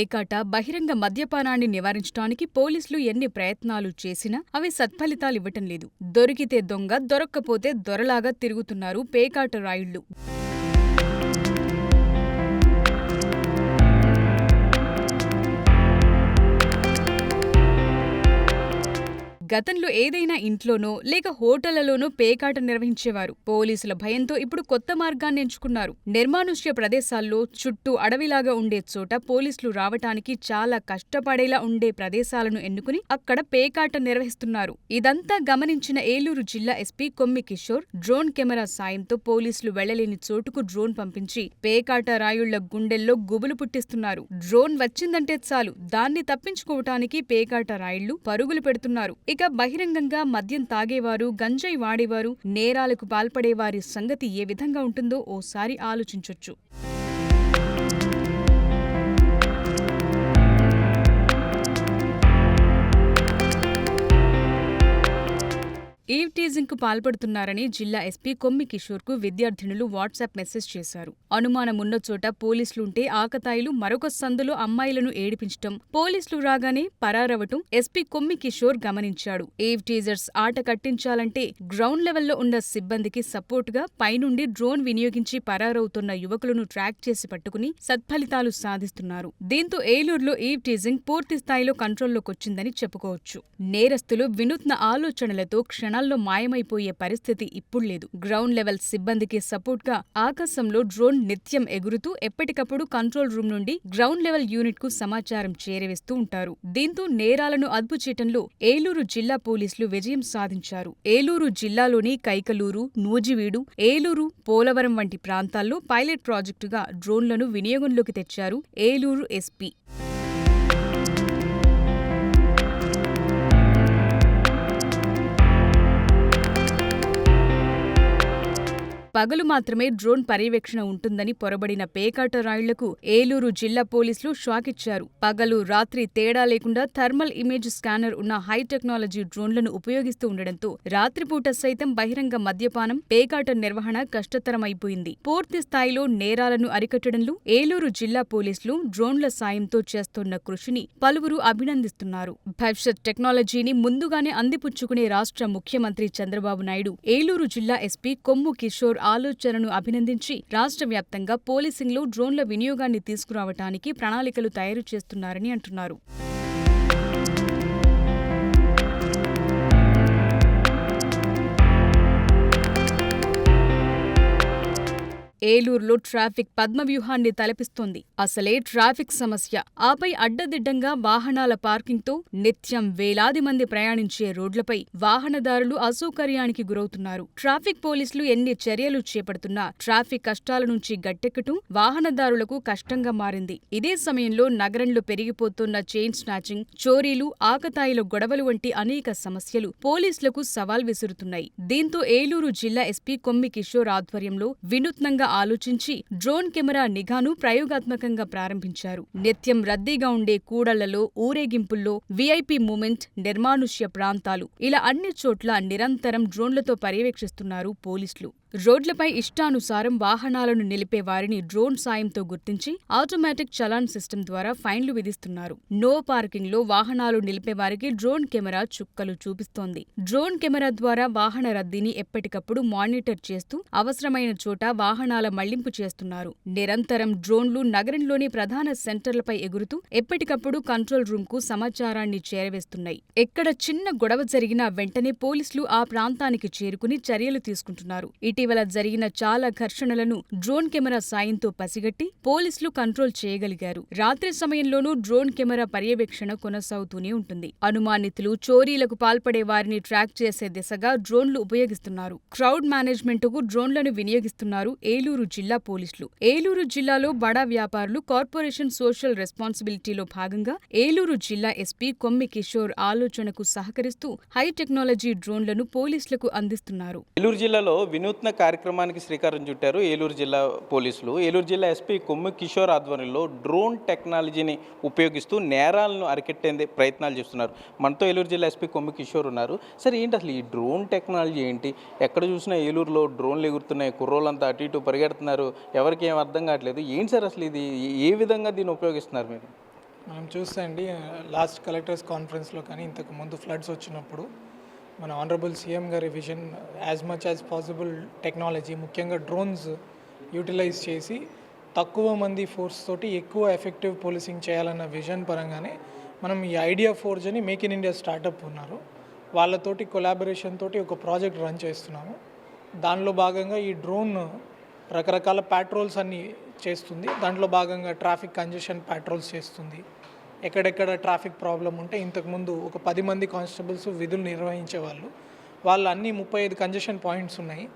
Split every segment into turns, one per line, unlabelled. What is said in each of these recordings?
పేకాట, బహిరంగ మద్యపానాన్ని నివారించడానికి పోలీసులు ఎన్ని ప్రయత్నాలు చేసినా అవి సత్ఫలితాలివ్వటం లేదు. దొరికితే దొంగ, దొరక్కపోతే దొరలాగా తిరుగుతున్నారు పేకాట రాయుళ్లు. గతంలో ఏదైనా ఇంట్లోనో లేక హోటళ్లలోనో పేకాట నిర్వహించేవారు. పోలీసుల భయంతో ఇప్పుడు కొత్త మార్గాన్ని ఎంచుకున్నారు. నిర్మానుష్య ప్రదేశాల్లో, చుట్టూ అడవిలాగా ఉండే చోట పోలీసులు రావటానికి చాలా కష్టపడేలా ఉండే ప్రదేశాలను ఎన్నుకుని అక్కడ పేకాట నిర్వహిస్తున్నారు. ఇదంతా గమనించిన ఏలూరు జిల్లా ఎస్పీ కొమ్మి కిషోర్ డ్రోన్ కెమెరా సాయంతో పోలీసులు వెళ్లలేని చోటుకు డ్రోన్ పంపించి పేకాట రాయుళ్ల గుండెల్లో గుబులు పుట్టిస్తున్నారు. డ్రోన్ వచ్చిందంటే చాలు దాన్ని తప్పించుకోవటానికి పేకాట రాయుళ్లు పరుగులు పెడుతున్నారు. ఇక బహిరంగంగా మద్యం తాగేవారు, గంజాయి వాడేవారు, నేరాలకు పాల్పడేవారి సంగతి ఏ విధంగా ఉంటుందో ఓసారి ఆలోచించొచ్చు. ఈవ్ టీజింగ్ కు పాల్పడుతున్నారని జిల్లా ఎస్పీ కొమ్మి కిషోర్ కు విద్యార్థినులు వాట్సాప్ మెసేజ్ చేశారు. అనుమానమున్న చోట పోలీసులుంటే ఆకతాయిలు మరొక సందులో అమ్మాయిలను ఏడిపించటం, పోలీసులు రాగానే పరారవటం ఎస్పీ కొమ్మి కిషోర్ గమనించాడు. ఈవ్ టీజర్స్ ఆట కట్టించాలంటే గ్రౌండ్ లెవెల్లో ఉన్న సిబ్బందికి సపోర్టుగా పైనుండి డ్రోన్ వినియోగించి పరారవుతున్న యువకులను ట్రాక్ చేసి పట్టుకుని సత్ఫలితాలు సాధిస్తున్నారు. దీంతో ఏలూరులో ఈవ్ టీజింగ్ పూర్తి స్థాయిలో కంట్రోల్లోకొచ్చిందని చెప్పుకోవచ్చు. నేరస్తులు వినూత్న ఆలోచనలతో క్షణాల్లో మాయమైపోయే పరిస్థితి ఇప్పుడు లేదు. గ్రౌండ్ లెవెల్ సిబ్బందికి సపోర్ట్ గా ఆకాశంలో డ్రోన్ నిత్యం ఎగురుతూ ఎప్పటికప్పుడు కంట్రోల్ రూమ్ నుండి గ్రౌండ్ లెవెల్ యూనిట్ కు సమాచారం చేరవేస్తూ ఉంటారు. దీంతో నేరాలను అదుపు చేయటంలో ఏలూరు జిల్లా పోలీసులు విజయం సాధించారు. ఏలూరు జిల్లాలోని కైకలూరు, నూజివీడు, ఏలూరు, పోలవరం వంటి ప్రాంతాల్లో పైలట్ ప్రాజెక్టుగా డ్రోన్లను వినియోగంలోకి తెచ్చారు ఏలూరు ఎస్పీ. పగలు మాత్రమే డ్రోన్ పర్యవేక్షణ ఉంటుందని పొరబడిన పేకాట రాయుళ్లకు ఏలూరు జిల్లా పోలీసులు షాకిచ్చారు. పగలు, రాత్రి తేడా లేకుండా థర్మల్ ఇమేజ్ స్కానర్ ఉన్న హై టెక్నాలజీ డ్రోన్లను ఉపయోగిస్తూ ఉండడంతో రాత్రిపూట సైతం బహిరంగ మద్యపానం, పేకాట నిర్వహణ కష్టతరమైపోయింది. పూర్తి స్థాయిలో నేరాలను అరికట్టడంలో ఏలూరు జిల్లా పోలీసులు డ్రోన్ల సాయంతో చేస్తున్న కృషిని పలువురు అభినందిస్తున్నారు. భవిష్యత్ టెక్నాలజీని ముందుగానే అందిపుచ్చుకునే రాష్ట్ర ముఖ్యమంత్రి చంద్రబాబు నాయుడు ఏలూరు జిల్లా ఎస్పీ కొమ్ము కిషోర్ ఆలోచనను అభినందించి రాష్ట్ర వ్యాప్తంగా పోలీసింగ్లో డ్రోన్ల వినియోగాన్ని తీసుకురావటానికి ప్రణాళికలు తయారు చేస్తున్నారని అంటున్నారు. ఏలూరులో ట్రాఫిక్ పద్మవ్యూహాన్ని తలపిస్తోంది. అసలే ట్రాఫిక్ సమస్య, ఆపై అడ్డదిడ్డంగా వాహనాల పార్కింగ్తో నిత్యం వేలాది మంది ప్రయాణించే రోడ్లపై వాహనదారులు అసౌకర్యానికి గురవుతున్నారు. ట్రాఫిక్ పోలీసులు ఎన్ని చర్యలు చేపడుతున్నా ట్రాఫిక్ కష్టాల నుంచి గట్టెక్కటం వాహనదారులకు కష్టంగా మారింది. ఇదే సమయంలో నగరంలో పెరిగిపోతున్న చైన్ స్నాచింగ్, చోరీలు, ఆకతాయిల గొడవలు వంటి అనేక సమస్యలు పోలీసులకు సవాల్ విసురుతున్నాయి. దీంతో ఏలూరు జిల్లా ఎస్పీ కొమ్మి కిషోర్ ఆధ్వర్యంలో వినూత్నంగా ఆలోచించి డ్రోన్ కెమెరా నిఘాను ప్రయోగాత్మకంగా ప్రారంభించారు. నిత్యం రద్దీగా ఉండే కూడళ్లలో, ఊరేగింపుల్లో, వీఐపీ మూమెంట్, నిర్మానుష్య ప్రాంతాలు ఇలా అన్ని చోట్ల నిరంతరం డ్రోన్లతో పర్యవేక్షిస్తున్నారు పోలీసులు. రోడ్లపై ఇష్టానుసారం వాహనాలను నిలిపే వారిని డ్రోన్ సాయంతో గుర్తించి ఆటోమేటిక్ చలాన్ సిస్టమ్ ద్వారా ఫైన్లు విధిస్తున్నారు. నో పార్కింగ్ లో వాహనాలు నిలిపే వారికి డ్రోన్ కెమెరా చుక్కలు చూపిస్తోంది. డ్రోన్ కెమెరా ద్వారా వాహన రద్దీని ఎప్పటికప్పుడు మానిటర్ చేస్తూ అవసరమైన చోట వాహనాల మళ్లింపు చేస్తున్నారు. నిరంతరం డ్రోన్లు నగరంలోని ప్రధాన సెంటర్లపై ఎగురుతూ ఎప్పటికప్పుడు కంట్రోల్ రూమ్ కు సమాచారాన్ని చేరవేస్తున్నాయి. ఎక్కడ చిన్న గొడవ జరిగినా వెంటనే పోలీసులు ఆ ప్రాంతానికి చేరుకుని చర్యలు తీసుకుంటున్నారు. ఇటీవల జరిగిన చాలా ఘర్షణలను డ్రోన్ కెమెరా సాయంతో పసిగట్టి పోలీసులు కంట్రోల్ చేయగలిగారు. రాత్రి సమయంలోనూ డ్రోన్ కెమెరా పర్యవేక్షణ కొనసాగుతూనే ఉంటుంది. అనుమానితులు, చోరీలకు పాల్పడే వారిని ట్రాక్ చేసే దిశగా డ్రోన్లు ఉపయోగిస్తున్నారు. క్రౌడ్ మేనేజ్మెంట్ కు డ్రోన్లను వినియోగిస్తున్నారు ఏలూరు జిల్లా పోలీసులు. ఏలూరు జిల్లాలో బడా వ్యాపారులు కార్పొరేషన్ సోషల్ రెస్పాన్సిబిలిటీలో భాగంగా ఏలూరు జిల్లా ఎస్పీ కొమ్మి కిషోర్ ఆలోచనకు సహకరిస్తూ హై టెక్నాలజీ డ్రోన్లను పోలీసులకు అందిస్తున్నారు.
ఏలూరు జిల్లాలో వినూత్న కార్యక్రమానికి శ్రీకారం చుట్టారు ఏలూరు జిల్లా పోలీసులు. ఏలూరు జిల్లా ఎస్పీ కొమ్మి కిషోర్ ఆధ్వర్యంలో డ్రోన్ టెక్నాలజీని ఉపయోగిస్తూ నేరాలను అరికట్టే ప్రయత్నాలు చేస్తున్నారు. మనతో ఏలూరు జిల్లా ఎస్పీ కొమ్మి కిషోర్ ఉన్నారు. సరే, ఏంటి అసలు ఈ డ్రోన్ టెక్నాలజీ ఏంటి? ఎక్కడ చూసినా ఏలూరులో డ్రోన్లు ఎగురుతున్నాయి, కుర్రోళ్ళంతా అటు ఇటు పరిగెడుతున్నారు, ఎవరికి ఏం అర్థం కావట్లేదు. ఏంటి సార్ అసలు ఇది? ఏ విధంగా దీన్ని ఉపయోగిస్తున్నారు మీరు?
మనం చూస్తే అండి లాస్ట్ కలెక్టర్స్ కాన్ఫరెన్స్లో కానీ ఇంతకు ముందు ఫ్లడ్స్ వచ్చినప్పుడు మన ఆనరబుల్ సీఎం గారి vision as much as possible technology ముఖ్యంగా డ్రోన్స్ యూటిలైజ్ చేసి తక్కువ మంది ఫోర్స్ తోటి ఎక్కువ ఎఫెక్టివ్ పోలీసింగ్ చేయాలన్న విజన్ పరంగానే మనం ఈ ఐడియా ఫోర్జ్ అని మేక్ ఇన్ ఇండియా స్టార్టప్ ఉన్నారు, వాళ్ళతోటి కొలాబరేషన్ తోటి ఒక ప్రాజెక్ట్ రన్ చేస్తున్నాము. దానిలో భాగంగా ఈ డ్రోన్ రకరకాల ప్యాట్రోల్స్ అన్నీ చేస్తుంది. దాంట్లో భాగంగా ట్రాఫిక్ కంజెషన్ ప్యాట్రోల్స్ చేస్తుంది. ఎక్కడెక్కడ ట్రాఫిక్ ప్రాబ్లం ఉంటే ఇంతకుముందు ఒక 10 మంది కానిస్టేబుల్స్ విధులు నిర్వహించేవాళ్ళు. వాళ్ళు అన్ని 35 కంజెషన్ పాయింట్స్ ఉన్నాయి,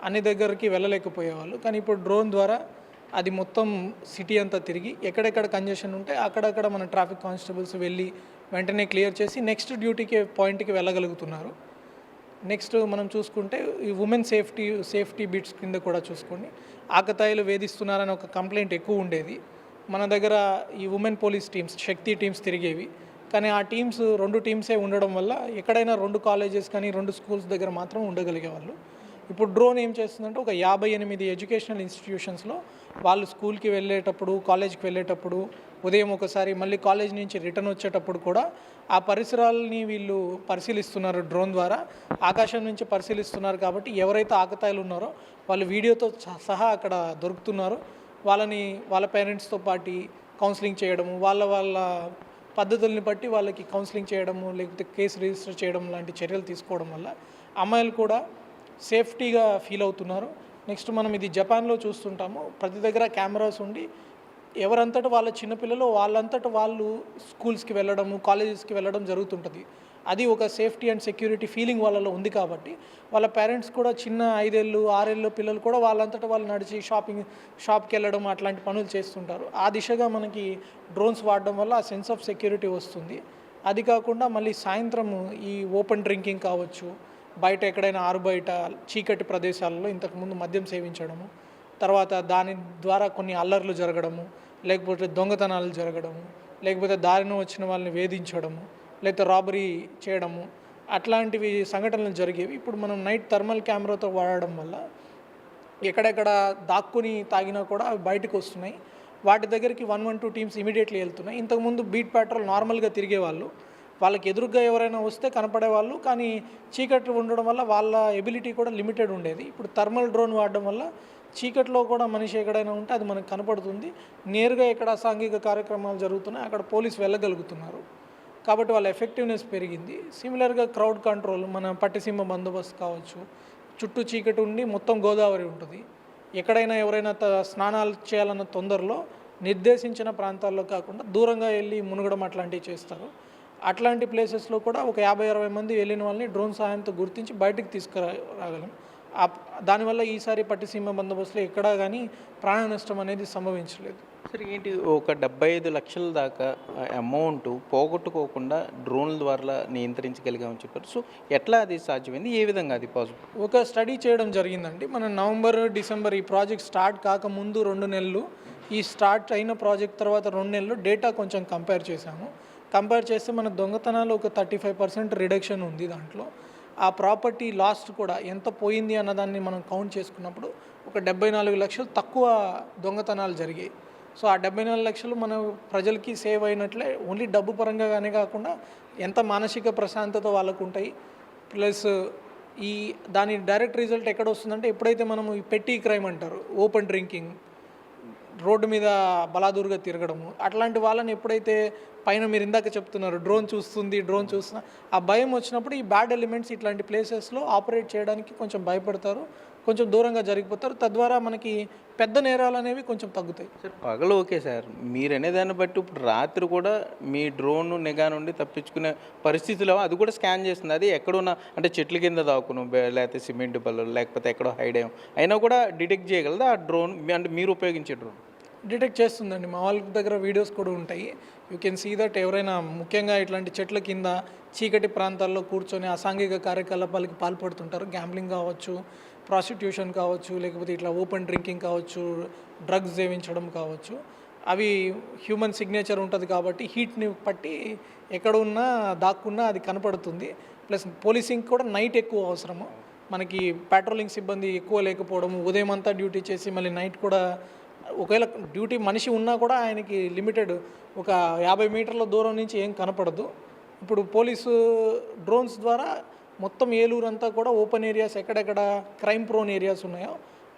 అన్ని దగ్గరికి వెళ్ళలేకపోయేవాళ్ళు. కానీ ఇప్పుడు డ్రోన్ ద్వారా అది మొత్తం సిటీ అంతా తిరిగి ఎక్కడెక్కడ కంజెషన్ ఉంటే అక్కడక్కడ మన ట్రాఫిక్ కానిస్టేబుల్స్ వెళ్ళి వెంటనే క్లియర్ చేసి నెక్స్ట్ డ్యూటీకి పాయింట్కి వెళ్ళగలుగుతున్నారు. నెక్స్ట్ మనం చూసుకుంటే ఈ ఉమెన్ సేఫ్టీ బిట్స్ కింద కూడా చూసుకోండి, ఆకతాయిలు వేధిస్తున్నారని ఒక కంప్లైంట్ ఎక్కువ ఉండేది. మన దగ్గర ఈ ఉమెన్ పోలీస్ టీమ్స్, శక్తి టీమ్స్ తిరిగేవి. కానీ ఆ టీమ్స్ 2 టీమ్సే ఉండడం వల్ల ఎక్కడైనా 2 కాలేజెస్ కానీ 2 స్కూల్స్ దగ్గర మాత్రం ఉండగలిగేవాళ్ళు. ఇప్పుడు డ్రోన్ ఏం చేస్తుందంటే ఒక 58 ఎడ్యుకేషనల్ ఇన్స్టిట్యూషన్స్లో వాళ్ళు స్కూల్కి వెళ్ళేటప్పుడు, కాలేజ్కి వెళ్ళేటప్పుడు, ఉదయం ఒకసారి మళ్ళీ కాలేజ్ నుంచి రిటర్న్ వచ్చేటప్పుడు కూడా ఆ పరిసరాలని వీళ్ళు పరిశీలిస్తున్నారు. డ్రోన్ ద్వారా ఆకాశం నుంచి పరిశీలిస్తున్నారు కాబట్టి ఎవరైతే ఆకతాయిలు ఉన్నారో వాళ్ళు వీడియోతో సహా అక్కడ దొరుకుతున్నారు. వాళ్ళ పేరెంట్స్తో పాటు కౌన్సిలింగ్ చేయడము, వాళ్ళ పద్ధతుల్ని బట్టి వాళ్ళకి కౌన్సిలింగ్ చేయడము, లేకపోతే కేసు రిజిస్టర్ చేయడం లాంటి చర్యలు తీసుకోవడం వల్ల అమ్మాయిలు కూడా సేఫ్టీగా ఫీల్ అవుతున్నారు. నెక్స్ట్ మనం ఇది జపాన్లో చూస్తుంటాము, ప్రతి దగ్గర కెమెరాస్ ఉండి ఎవరంతట వాళ్ళ చిన్నపిల్లలు వాళ్ళంతట వాళ్ళు స్కూల్స్కి వెళ్ళడము, కాలేజెస్కి వెళ్ళడం జరుగుతుంటుంది. అది ఒక సేఫ్టీ అండ్ సెక్యూరిటీ ఫీలింగ్ వాళ్ళలో ఉంది కాబట్టి వాళ్ళ పేరెంట్స్ కూడా చిన్న 5 ఏళ్ళు 6 ఏళ్ళ పిల్లలు కూడా వాళ్ళంతటా వాళ్ళు నడిచి షాప్కి వెళ్ళడం అట్లాంటి పనులు చేస్తుంటారు. ఆ దిశగా మనకి డ్రోన్స్ వాడడం వల్ల ఆ సెన్స్ ఆఫ్ సెక్యూరిటీ వస్తుంది. అది కాకుండా మళ్ళీ సాయంత్రము ఈ ఓపెన్ డ్రింకింగ్ కావచ్చు, బయట ఎక్కడైనా ఆరుబయట చీకటి ప్రదేశాలలో ఇంతకుముందు మద్యం సేవించడము, తర్వాత దాని ద్వారా కొన్ని అల్లర్లు జరగడము, లేకపోతే దొంగతనాలు జరగడము, లేకపోతే దారిన వచ్చిన వాళ్ళని వేధించడము, లేకపోతే రాబరీ చేయడము, అట్లాంటివి సంఘటనలు జరిగేవి. ఇప్పుడు మనం నైట్ థర్మల్ కెమెరాతో వాడడం వల్ల ఎక్కడెక్కడ దాక్కుని తాగినా కూడా అవి బయటకు వస్తున్నాయి. వాటి దగ్గరికి 112 టీమ్స్ ఇమీడియట్లీ వెళ్తున్నాయి. ఇంతకుముందు బీట్ ప్యాట్రోల్ నార్మల్గా తిరిగేవాళ్ళు, వాళ్ళకి ఎదురుగా ఎవరైనా వస్తే కనపడేవాళ్ళు, కానీ చీకటి ఉండడం వల్ల వాళ్ళ ఎబిలిటీ కూడా లిమిటెడ్ ఉండేది. ఇప్పుడు థర్మల్ డ్రోన్ వాడడం వల్ల చీకట్లో కూడా మనిషి ఎక్కడైనా ఉంటే అది మనకు కనపడుతుంది. నేరుగా ఎక్కడ అసాంఘిక కార్యక్రమాలు జరుగుతున్నాయి అక్కడ పోలీసు వెళ్ళగలుగుతున్నారు కాబట్టి వాళ్ళ ఎఫెక్టివ్నెస్ పెరిగింది. సిమిలర్గా క్రౌడ్ కంట్రోల్, మన పట్టిసీమ బందోబస్తు కావచ్చు, చుట్టూ చీకటి ఉండి మొత్తం గోదావరి ఉంటుంది, ఎక్కడైనా ఎవరైనా స్నానాలు చేయాలన్న తొందరలో నిర్దేశించిన ప్రాంతాల్లో కాకుండా దూరంగా వెళ్ళి మునగడం అట్లాంటివి చేస్తారు. అట్లాంటి ప్లేసెస్లో కూడా ఒక 50-60 మంది వెళ్ళిన వాళ్ళని డ్రోన్ సహాయంతో గుర్తించి బయటకు తీసుకురాగలం. దానివల్ల ఈసారి పట్టిసీమ బందోబస్తులో ఎక్కడా కానీ ప్రాణ నష్టం అనేది సంభవించలేదు.
సరే, ఏంటి ఒక 75 లక్షల దాకా అమౌంట్ పోగొట్టుకోకుండా డ్రోన్ల ద్వారా నియంత్రించగలిగామని చెప్పారు. సో ఎట్లా అది సాధ్యమైంది, ఏ విధంగా అది పాసిబుల్?
ఒక స్టడీ చేయడం జరిగిందండి. మనం నవంబర్, డిసెంబర్ ఈ ప్రాజెక్ట్ స్టార్ట్ కాకముందు 2 నెలలు, ఈ స్టార్ట్ అయిన ప్రాజెక్ట్ తర్వాత 2 నెలలు డేటా కొంచెం కంపేర్ చేశాము. కంపేర్ చేస్తే మన దొంగతనాలు ఒక 35% రిడక్షన్ ఉంది. దాంట్లో ఆ ప్రాపర్టీ లాస్ట్ కూడా ఎంత పోయింది అన్నదాన్ని మనం కౌంట్ చేసుకున్నప్పుడు ఒక 74 లక్షలు తక్కువ దొంగతనాలు జరిగాయి. సో ఆ 74 లక్షలు మన ప్రజలకి సేవ్ అయినట్లే, ఓన్లీ డబ్బు పరంగానే కాకుండా ఎంత మానసిక ప్రశాంతత వాళ్ళకు ఉంటాయి. ప్లస్ దాని డైరెక్ట్ రిజల్ట్ ఎక్కడ వస్తుందంటే, ఎప్పుడైతే మనము ఈ పెట్టి క్రైమ్ అంటారు, ఓపెన్ డ్రింకింగ్, రోడ్డు మీద బలాదూరుగా తిరగడము, అట్లాంటి వాళ్ళని ఎప్పుడైతే పైన మీరు ఇందాక చెప్తున్నారు డ్రోన్ చూస్తున్నా ఆ భయం వచ్చినప్పుడు ఈ బ్యాడ్ ఎలిమెంట్స్ ఇట్లాంటి ప్లేసెస్లో ఆపరేట్ చేయడానికి కొంచెం భయపడతారు, కొంచెం దూరంగా జరిగిపోతారు. తద్వారా మనకి పెద్ద నేరాలు అనేవి కొంచెం తగ్గుతాయి.
సార్ పగలు ఓకే సార్, మీరు అనేదాన్ని బట్టి ఇప్పుడు రాత్రి కూడా మీ డ్రోన్ నిఘా నుండి తప్పించుకునే పరిస్థితిలో అది కూడా స్కాన్ చేస్తుంది. అది ఎక్కడున్నా అంటే చెట్ల కింద దాక్కును, లేకపోతే సిమెంట్ బల్లలు, లేకపోతే ఎక్కడో హైడ్ అయినా కూడా డిటెక్ట్ చేయగలదా ఆ డ్రోన్? అంటే మీరు ఉపయోగించే డ్రోన్
డిటెక్ట్ చేస్తుందండి. మా వాళ్ళ దగ్గర వీడియోస్ కూడా ఉంటాయి. యూ కెన్ సీ దట్ ఎవరైనా ముఖ్యంగా ఇట్లాంటి చెట్ల కింద చీకటి ప్రాంతాల్లో కూర్చొని అసాంఘిక కార్యకలాపాలకి పాల్పడుతుంటారు. గ్యాంబ్లింగ్ కావచ్చు, ప్రాస్టిట్యూషన్ కావచ్చు, లేకపోతే ఇట్లా ఓపెన్ డ్రింకింగ్ కావచ్చు, డ్రగ్స్ సేవించడం కావచ్చు. అవి హ్యూమన్ సిగ్నేచర్ ఉంటుంది కాబట్టి హీట్ని పట్టి ఎక్కడ ఉన్నా దాక్కున్నా అది కనపడుతుంది. ప్లస్ పోలీసింగ్ కూడా నైట్ ఎక్కువ అవసరము. మనకి పెట్రోలింగ్ సిబ్బంది ఎక్కువ లేకపోవడము, ఉదయం అంతా డ్యూటీ చేసి మళ్ళీ నైట్ కూడా ఒకవేళ డ్యూటీ మనిషి ఉన్నా కూడా ఆయనకి లిమిటెడ్ ఒక 50 మీటర్ల దూరం నుంచి ఏం కనపడదు. ఇప్పుడు పోలీసు డ్రోన్స్ ద్వారా మొత్తం ఏలూరు అంతా కూడా ఓపెన్ ఏరియాస్, ఎక్కడెక్కడ క్రైమ్ ప్రోన్ ఏరియాస్ ఉన్నాయో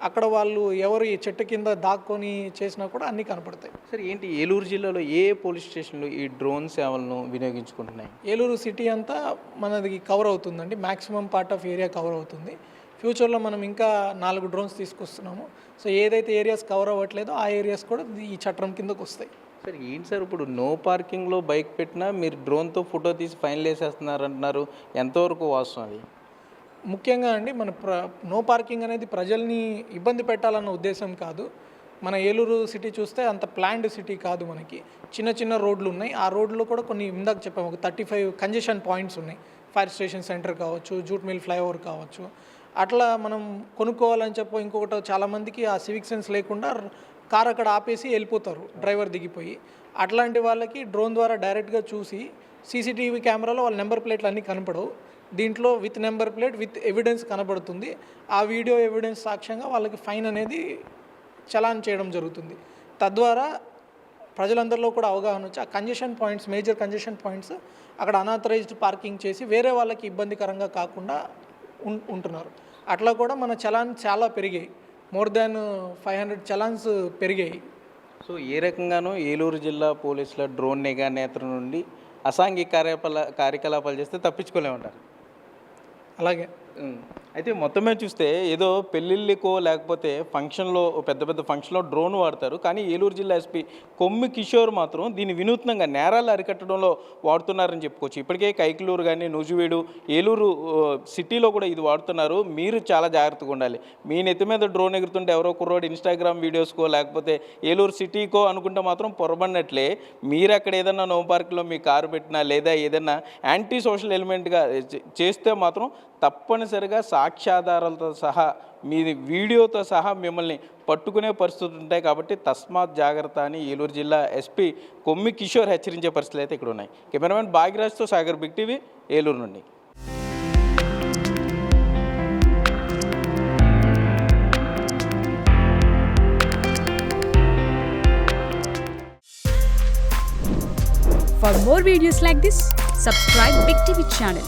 అక్కడ వాళ్ళు ఎవరు ఈ చెట్టు కింద దాక్కొని చేసినా కూడా అన్నీ కనపడతాయి.
సార్ ఏంటి ఏలూరు జిల్లాలో ఏ పోలీస్ స్టేషన్లు ఈ డ్రోన్ సేవలను వినియోగించుకుంటున్నాయి?
ఏలూరు సిటీ అంతా మనది కవర్ అవుతుందండి, maximum part of area cover అవుతుంది. ఫ్యూచర్లో మనం ఇంకా 4 డ్రోన్స్ తీసుకొస్తున్నాము. సో ఏదైతే ఏరియాస్ కవర్ అవ్వట్లేదో ఆ ఏరియాస్ కూడా ఈ చట్టం కిందకు వస్తాయి.
సార్ ఏంటి సార్ ఇప్పుడు నో పార్కింగ్లో బైక్ పెట్టినా మీరు డ్రోన్తో ఫోటో తీసి ఫైన్లు వేసేస్తున్నారు అంటున్నారు, ఎంతవరకు వాస్తవం అది?
ముఖ్యంగా అండి మన నో పార్కింగ్ అనేది ప్రజల్ని ఇబ్బంది పెట్టాలన్న ఉద్దేశం కాదు. మన ఏలూరు సిటీ చూస్తే అంత ప్లాన్డ్ సిటీ కాదు, మనకి చిన్న చిన్న రోడ్లు ఉన్నాయి. ఆ రోడ్లో కూడా కొన్ని ఇందాక చెప్పాము ఒక 35 కంజెషన్ పాయింట్స్ ఉన్నాయి. ఫైర్ స్టేషన్ సెంటర్ కావచ్చు, జూట్ మిల్ ఫ్లైఓవర్ కావచ్చు. అట్లా మనం కొనుక్కోవాలని చెప్పి ఇంకొకటి చాలామందికి ఆ సివిక్ సెన్స్ లేకుండా కార్ అక్కడ ఆపేసి వెళ్ళిపోతారు డ్రైవర్ దిగిపోయి. అట్లాంటి వాళ్ళకి డ్రోన్ ద్వారా డైరెక్ట్గా చూసి సీసీటీవీ కెమెరాలో వాళ్ళ నెంబర్ ప్లేట్లు అన్నీ కనపడవు, దీంట్లో with number plate with evidence కనబడుతుంది. ఆ వీడియో ఎవిడెన్స్ సాక్ష్యంగా వాళ్ళకి ఫైన్ అనేది చలాన్ చేయడం జరుగుతుంది. తద్వారా ప్రజలందరిలో కూడా అవగాహన వచ్చి ఆ congestion points, major congestion points అక్కడ అనాథరైజ్డ్ పార్కింగ్ చేసి వేరే వాళ్ళకి ఇబ్బందికరంగా కాకుండా ఉంటున్నారు. అట్లా కూడా మన చలాన్ చాలా పెరిగాయి, మోర్ దాన్ 500 చలాన్స్ పెరిగాయి.
సో ఏ రకంగానూ ఏలూరు జిల్లా పోలీసుల డ్రోన్ నిఘా నేత్రం నుండి అసాంఘిక కార్యకలాపాలు చేస్తే తప్పించుకోలేమంటారు.
అలాగే
అయితే మొత్తమే చూస్తే ఏదో పెళ్ళిళ్ళకో లేకపోతే ఫంక్షన్లో పెద్ద పెద్ద ఫంక్షన్లో డ్రోన్ వాడతారు, కానీ ఏలూరు జిల్లా ఎస్పీ కొమ్మి కిషోర్ మాత్రం దీన్ని వినూత్నంగా నేరాలు అరికట్టడంలో వాడుతున్నారని చెప్పుకోవచ్చు. ఇప్పటికే కైకలూరు కానీ నూజివీడు, ఏలూరు సిటీలో కూడా ఇది వాడుతున్నారు. మీరు చాలా జాగ్రత్తగా ఉండాలి. మీ నెత్తి మీద డ్రోన్ ఎగురుతుంటే ఎవరో కుర్రోడు ఇన్స్టాగ్రామ్ వీడియోస్కో లేకపోతే ఏలూరు సిటీకో అనుకుంటే మాత్రం పొరబడినట్లే. మీరు అక్కడ ఏదన్నా నో పార్క్లో మీ కారు పెట్టినా లేదా ఏదన్నా యాంటీ సోషల్ ఎలిమెంట్గా చేస్తే మాత్రం తప్పనిసరిగా సాక్ష్యాధారాలతో సహా మీ వీడియోతో సహా మిమ్మల్ని పట్టుకునే పరిస్థితులు ఉంటాయి. కాబట్టి తస్మాత్ జాగ్రత్త అని ఏలూరు జిల్లా ఎస్పీ కొమ్మి కిషోర్ హెచ్చరించే పరిస్థితులు అయితే ఇక్కడ ఉన్నాయి. కెమెరామెన్ భాగ్యరాజ్తో సాగర్, బిగ్ టీవీ, ఏలూరు నుండి.
For more videos like this, subscribe Big TV channel.